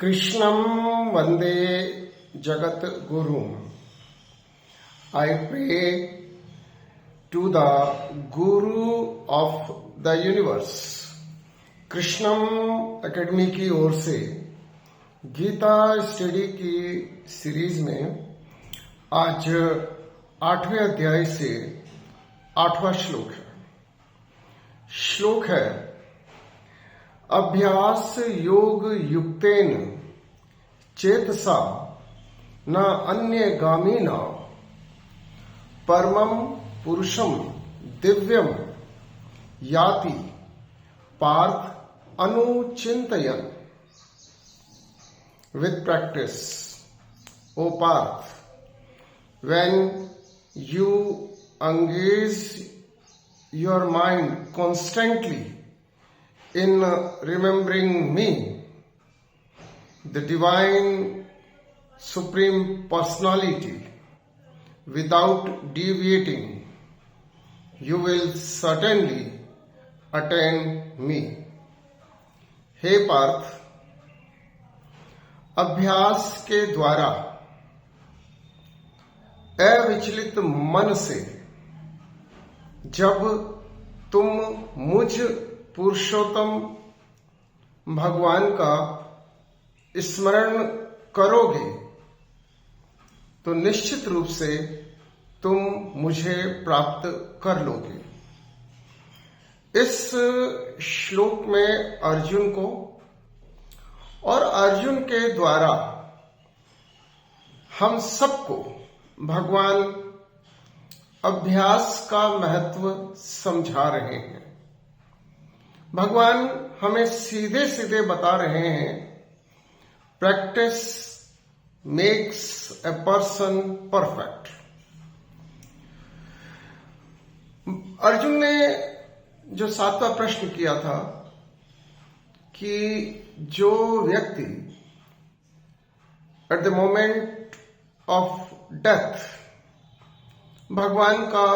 कृष्णं वंदे जगत गुरुम. I pray to the Guru of the universe. Krishnam academy की ओर से गीता स्टडी की सीरीज में आज 8वें अध्याय से 8वां श्लोक है. श्लोक है अभ्यास योग युक्तेन चेतसा न अन्य गामीना परमं पुरुषम दिव्यम याति Partha अनुचिंतयन. With practice, O Parth, when you engage your mind constantly in remembering me, the divine supreme personality, without deviating, you will certainly attain me. हे पार्थ, अभ्यास के द्वारा अविचलित मन से जब तुम मुझ पुरुषोत्तम भगवान का स्मरण करोगे तो निश्चित रूप से तुम मुझे प्राप्त कर लोगे. इस श्लोक में अर्जुन को और अर्जुन के द्वारा हम सबको भगवान अभ्यास का महत्व समझा रहे हैं. भगवान हमें सीधे सीधे बता रहे हैं practice makes a person perfect. Arjun ने जो 7वां प्रश्न किया था कि जो व्यक्ति at the moment of death भगवान का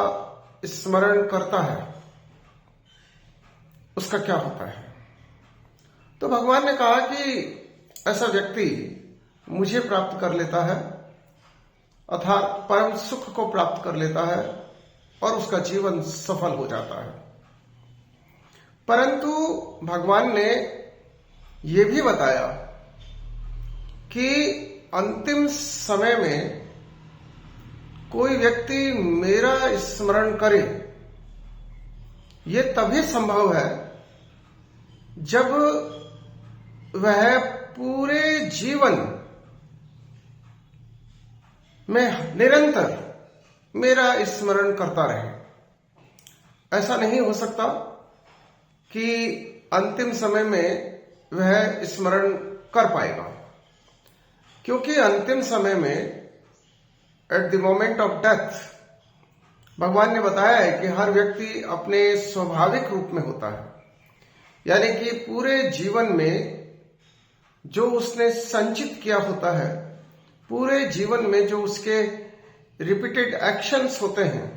स्मरण करता है उसका क्या होता है, तो भगवान ने कहा कि ऐसा व्यक्ति मुझे प्राप्त कर लेता है अर्थात परम सुख को प्राप्त कर लेता है और उसका जीवन सफल हो जाता है. परंतु भगवान ने यह भी बताया कि अंतिम समय में कोई व्यक्ति मेरा स्मरण करे यह तभी संभव है जब वह पूरे जीवन में निरंतर मेरा स्मरण करता रहे. ऐसा नहीं हो सकता कि अंतिम समय में वह स्मरण कर पाएगा, क्योंकि अंतिम समय में at the moment of death भगवान ने बताया है कि हर व्यक्ति अपने स्वाभाविक रूप में होता है, यानी कि पूरे जीवन में जो उसने संचित किया होता है, पूरे जीवन में जो उसके रिपीटेड एक्शंस होते हैं,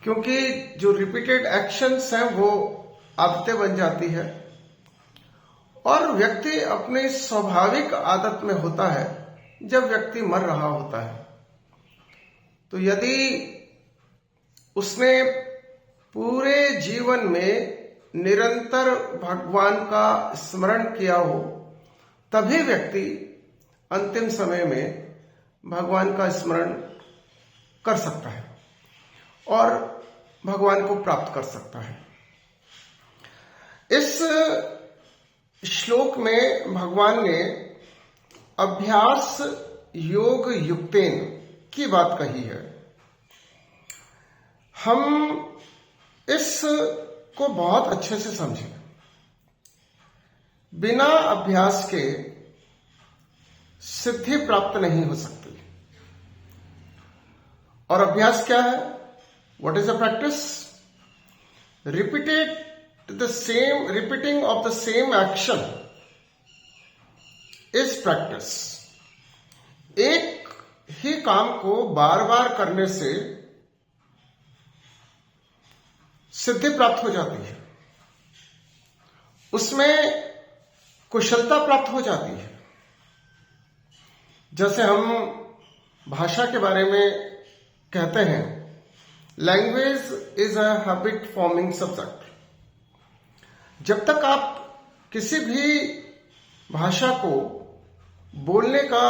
क्योंकि जो रिपीटेड एक्शंस हैं वो आदतें बन जाती है और व्यक्ति अपने स्वाभाविक आदत में होता है जब व्यक्ति मर रहा होता है. तो यदि उसने पूरे जीवन में निरंतर भगवान का स्मरण किया हो तभी व्यक्ति अंतिम समय में भगवान का स्मरण कर सकता है और भगवान को प्राप्त कर सकता है. इस श्लोक में भगवान ने अभ्यास योग युक्तेन की बात कही है. हम इस को बहुत अच्छे से समझें. बिना अभ्यास के सिद्धि प्राप्त नहीं हो सकती. और अभ्यास क्या है? What is a practice? Repeating of the same action is practice. एक ही काम को बार बार करने से सिद्धि प्राप्त हो जाती है. उसमें कुशलता प्राप्त हो जाती है। जैसे हम भाषा के बारे में कहते हैं, language is a habit forming subject. जब तक आप किसी भी भाषा को बोलने का,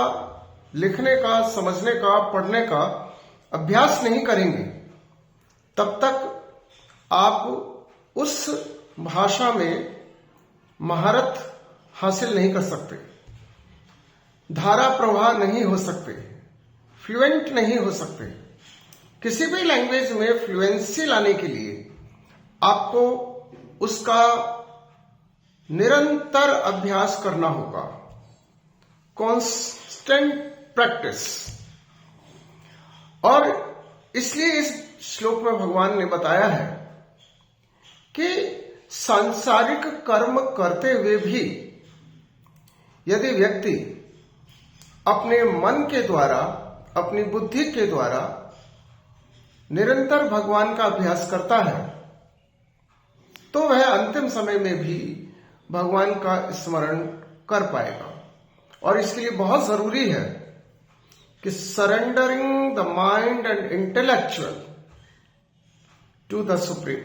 लिखने का, समझने का, पढ़ने का अभ्यास नहीं करेंगे, तब तक आप उस भाषा में महारत हासिल नहीं कर सकते, धारा प्रवाह नहीं हो सकते, फ्लुएंट नहीं हो सकते। किसी भी लैंग्वेज में फ्लुएंसी लाने के लिए आपको उसका निरंतर अभ्यास करना होगा, कांस्टेंट प्रैक्टिस। और इसलिए इस श्लोक में भगवान ने बताया है कि सांसारिक कर्म करते हुए भी यदि व्यक्ति अपने मन के द्वारा, अपनी बुद्धि के द्वारा निरंतर भगवान का अभ्यास करता है, तो वह अंतिम समय में भी भगवान का स्मरण कर पाएगा। और इसके लिए बहुत जरूरी है कि surrendering the mind and intellectual to the supreme,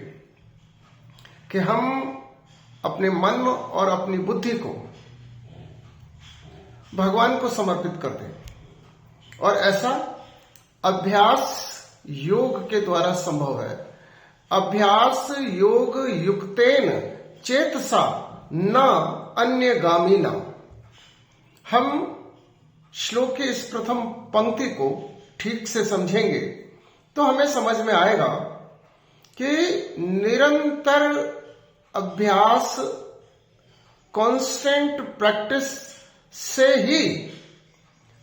कि हम अपने मन और अपनी बुद्धि को भगवान को समर्पित कर दें। और ऐसा अभ्यास योग के द्वारा संभव है। अभ्यास योग युक्तेन चेतसा न अन्य गामीना। हम श्लोक की इस प्रथम पंक्ति को ठीक से समझेंगे तो हमें समझ में आएगा कि निरंतर अभ्यास, कांस्टेंट प्रैक्टिस से ही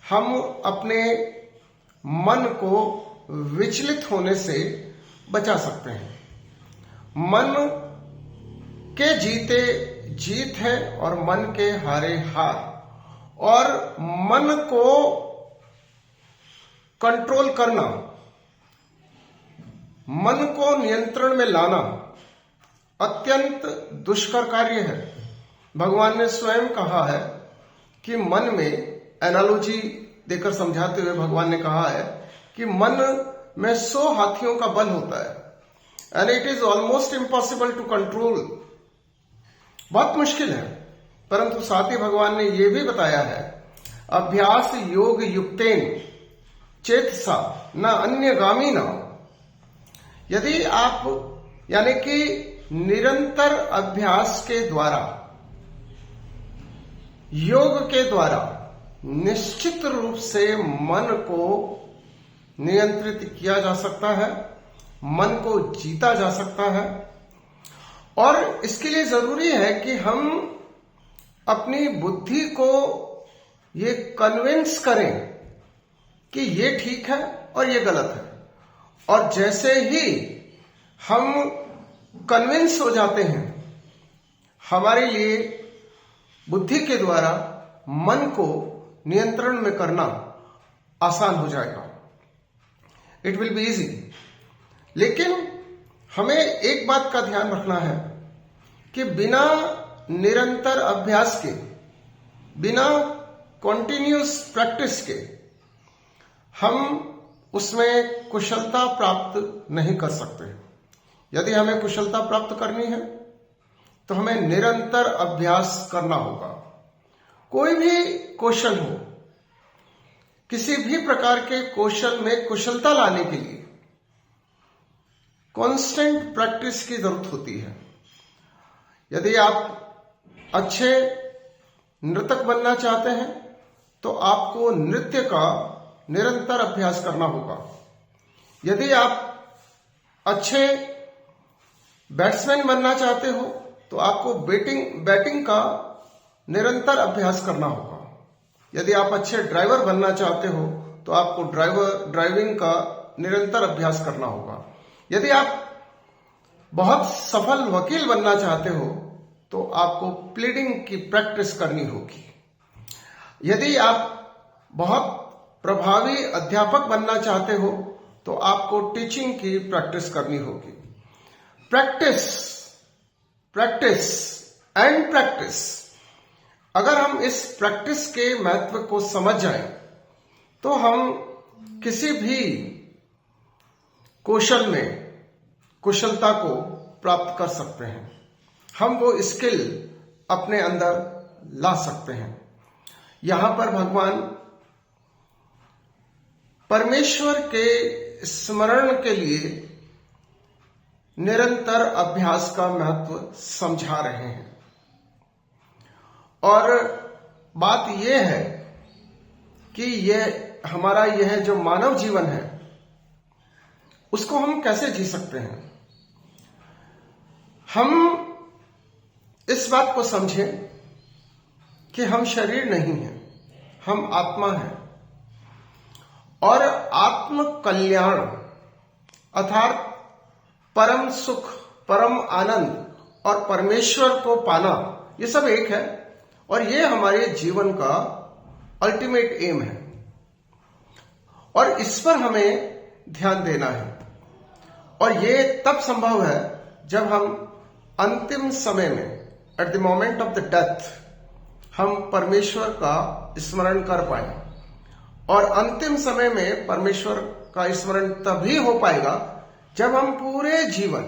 हम अपने मन को विचलित होने से बचा सकते हैं। मन के जीते जीत है और मन के हारे हार। और मन को कंट्रोल करना, मन को नियंत्रण में लाना अत्यंत दुष्कर कार्य है। भगवान ने स्वयं कहा है कि मन में, एनालॉजी देकर समझाते हुए भगवान ने कहा है कि मन में 100 हाथियों का बल होता है and it is almost impossible to control. बहुत मुश्किल है। परंतु साथ ही भगवान ने यह भी बताया है, अभ्यास योग युक्तेन चेतसा न अन्य गामी न। यदि आप यानी कि निरंतर अभ्यास के द्वारा, योग के द्वारा निश्चित रूप से मन को नियंत्रित किया जा सकता है, मन को जीता जा सकता है। और इसके लिए जरूरी है कि हम अपनी बुद्धि को ये कन्विंस करें कि ये ठीक है और ये गलत है। और जैसे ही हम कन्विंस हो जाते हैं, हमारे लिए बुद्धि के द्वारा मन को नियंत्रण में करना आसान हो जाएगा। It will be easy. लेकिन हमें एक बात का ध्यान रखना है कि बिना निरंतर अभ्यास के, बिना कॉन्टिन्यूस प्रैक्टिस के हम उसमें कुशलता प्राप्त नहीं कर सकते। यदि हमें कुशलता प्राप्त करनी है तो हमें निरंतर अभ्यास करना होगा। कोई भी कौशल हो, किसी भी प्रकार के कौशल में कुशलता लाने के लिए कांस्टेंट प्रैक्टिस की जरूरत होती है। यदि आप अच्छे नृतक बनना चाहते हैं तो आपको नृत्य का निरंतर अभ्यास करना होगा। यदि आप अच्छे बैट्समैन बनना चाहते हो तो आपको बैटिंग का निरंतर अभ्यास करना होगा। यदि आप अच्छे ड्राइवर बनना चाहते हो तो आपको ड्राइविंग का निरंतर अभ्यास करना होगा। यदि आप बहुत सफल वकील बनना चाहते हो तो आपको प्लीडिंग की प्रैक्टिस करनी होगी। यदि आप बहुत प्रभावी अध्यापक बनना चाहते हो तो आपको टीचिंग की प्रैक्टिस करनी होगी। प्रैक्टिस, प्रैक्टिस एंड प्रैक्टिस अगर हम इस प्रैक्टिस के महत्व को समझ जाएं, तो हम किसी भी कौशल में कुशलता को प्राप्त कर सकते हैं। हम वो स्किल अपने अंदर ला सकते हैं। यहां पर भगवान परमेश्वर के स्मरण के लिए निरंतर अभ्यास का महत्व समझा रहे हैं। और बात यह है कि यह जो मानव जीवन है, उसको हम कैसे जी सकते हैं। हम इस बात को समझें कि हम शरीर नहीं हैं, हम आत्मा हैं। और आत्म कल्याण अर्थात परम सुख, परम आनंद और परमेश्वर को पाना, ये सब एक है। और ये हमारे जीवन का अल्टीमेट एम है। और इस पर हमें ध्यान देना है। और ये तब संभव है जब हम अंतिम समय में, at the moment of the death, हम परमेश्वर का स्मरण कर पाए। और अंतिम समय में परमेश्वर का स्मरण तभी हो पाएगा जब हम पूरे जीवन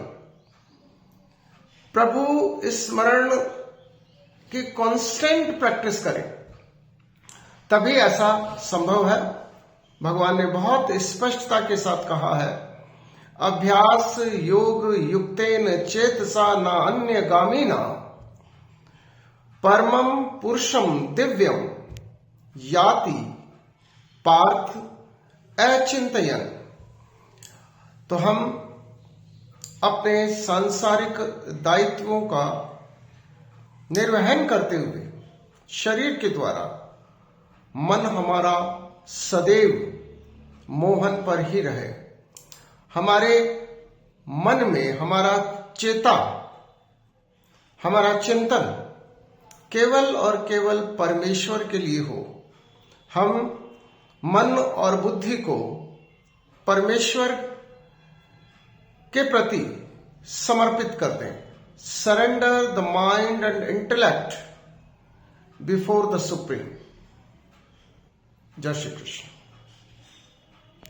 प्रभु स्मरण की कांस्टेंट प्रैक्टिस करें, तभी ऐसा संभव है। भगवान ने बहुत स्पष्टता के साथ कहा है, अभ्यास योग युक्तेन चेतसा न अन्य गामीना परमं पुरुषम दिव्यम याति पार्थ अचिंतयन। तो हम अपने सांसारिक दायित्वों का निर्वहन करते हुए शरीर के द्वारा मन हमारा सदैव मोहन पर ही रहे। हमारे मन में हमारा चेता, हमारा चिंतन केवल और केवल परमेश्वर के लिए हो। हम मन और बुद्धि को परमेश्वर के प्रति समर्पित कर दें। Surrender the mind and intellect before the supreme. जय श्री कृष्ण।